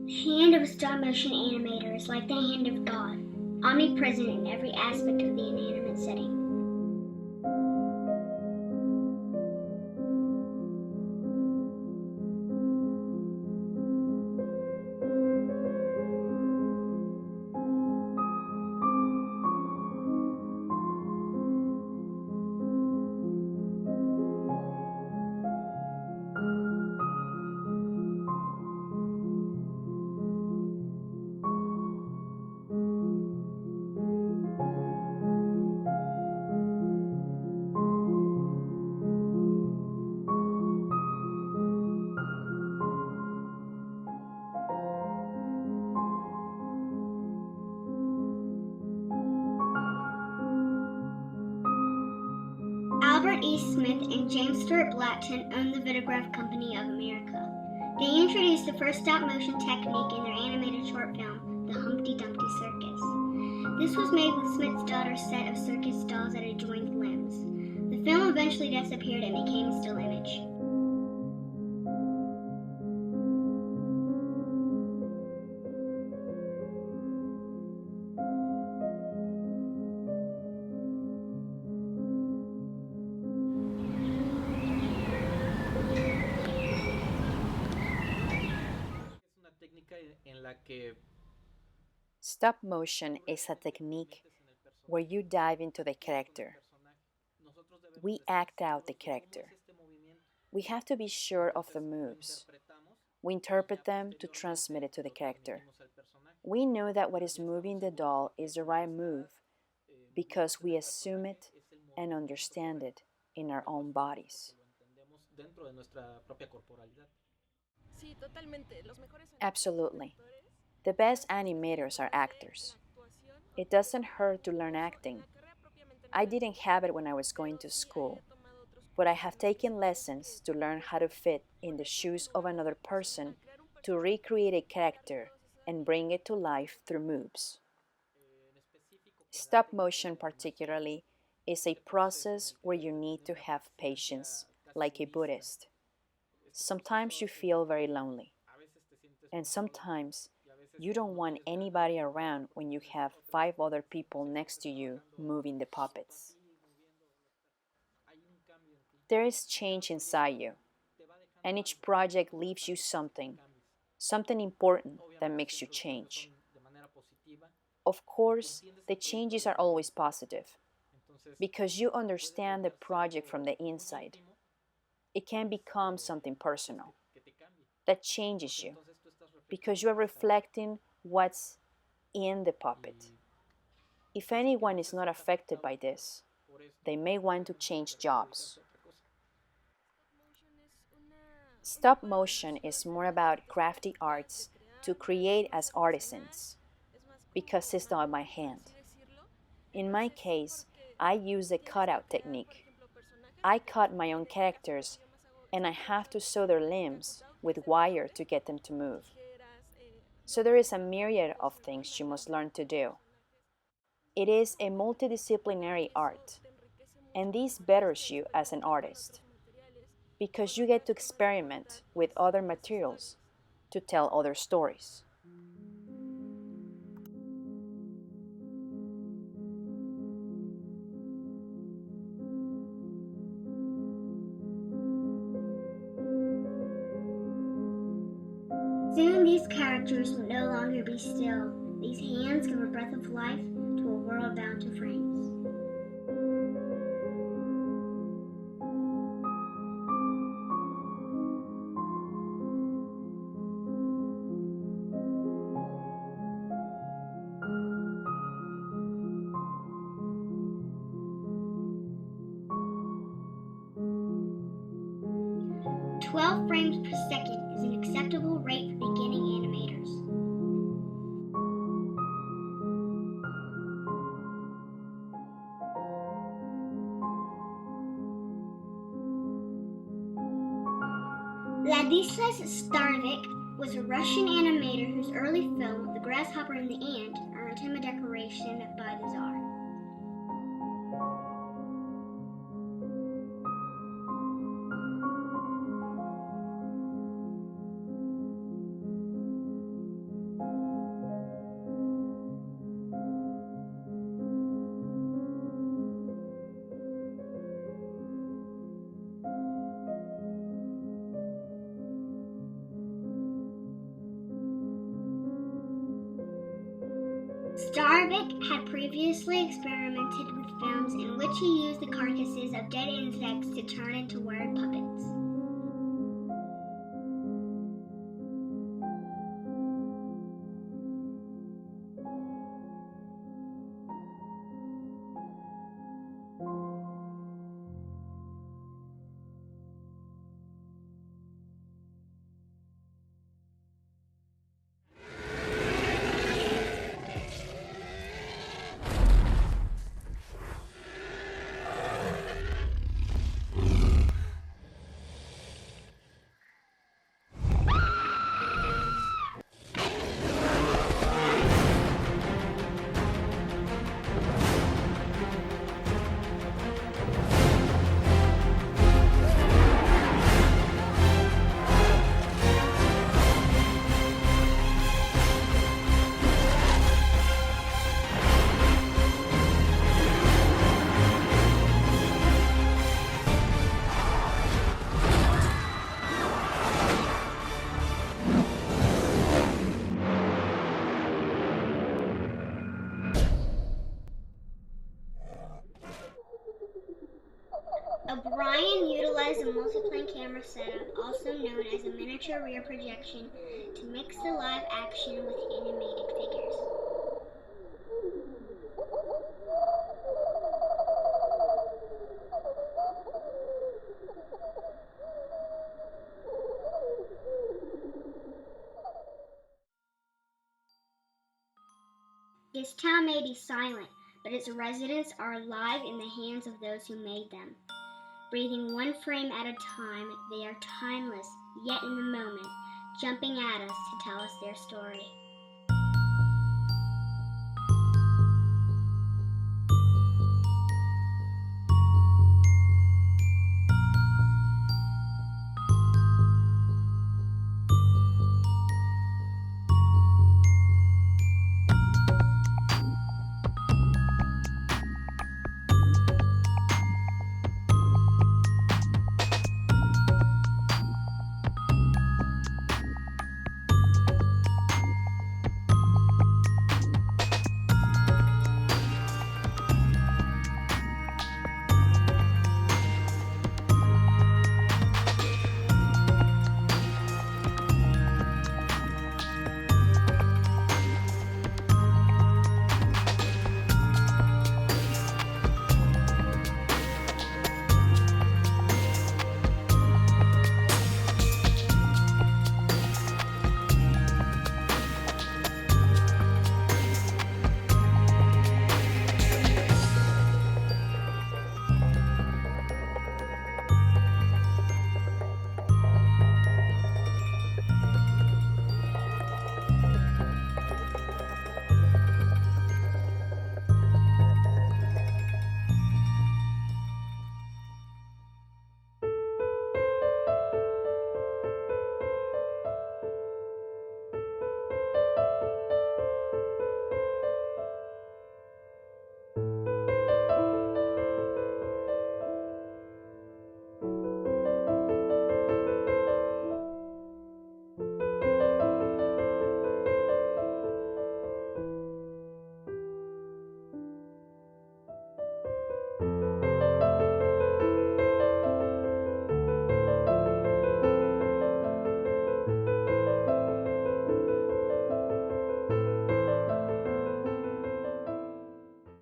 The hand of a stop-motion animator is like the hand of God, omnipresent in every aspect of the inanimate setting. Albert E. Smith and James Stewart Blackton owned the Vitagraph Company of America. They introduced the first stop-motion technique in their animated short film, The Humpty Dumpty Circus. This was made with Smith's daughter's set of circus dolls that had joined limbs. The film eventually disappeared and became a still image. Stop motion is a technique where you dive into the character. We act out the character. We have to be sure of the moves. We interpret them to transmit it to the character. We know that what is moving the doll is the right move because we assume it and understand it in our own bodies. Absolutely. The best animators are actors. It doesn't hurt to learn acting. I didn't have it when I was going to school, but I have taken lessons to learn how to fit in the shoes of another person to recreate a character and bring it to life through moves. Stop motion, particularly, is a process where you need to have patience, like a Buddhist. Sometimes you feel very lonely, and sometimes you don't want anybody around when you have 5 other people next to you moving the puppets. There is change inside you, and each project leaves you something important that makes you change. Of course, the changes are always positive, because you understand the project from the inside. It can become something personal that changes you, because you are reflecting what's in the puppet. If anyone is not affected by this, they may want to change jobs. Stop motion is more about crafty arts to create as artisans, because it's not my hand. In my case, I use the cutout technique. I cut my own characters, and I have to sew their limbs with wire to get them to move. So there is a myriad of things you must learn to do. It is a multidisciplinary art, and this betters you as an artist, because you get to experiment with other materials to tell other stories. Soon these characters will no longer be still. These hands give a breath of life to a world bound to frames. "12 frames per second is an acceptable rate for beginning animators." Ladislas Starovic was a Russian animator whose early film, The Grasshopper and the Ant, earned him a decoration by the Tsar. had previously experimented with films in which he used the carcasses of dead insects to turn into word puppets. O'Brien utilized a multi-plane camera setup, also known as a miniature rear projection, to mix the live action with animated figures. This town may be silent, but its residents are alive in the hands of those who made them. Breathing one frame at a time, they are timeless, yet in the moment, jumping at us to tell us their story.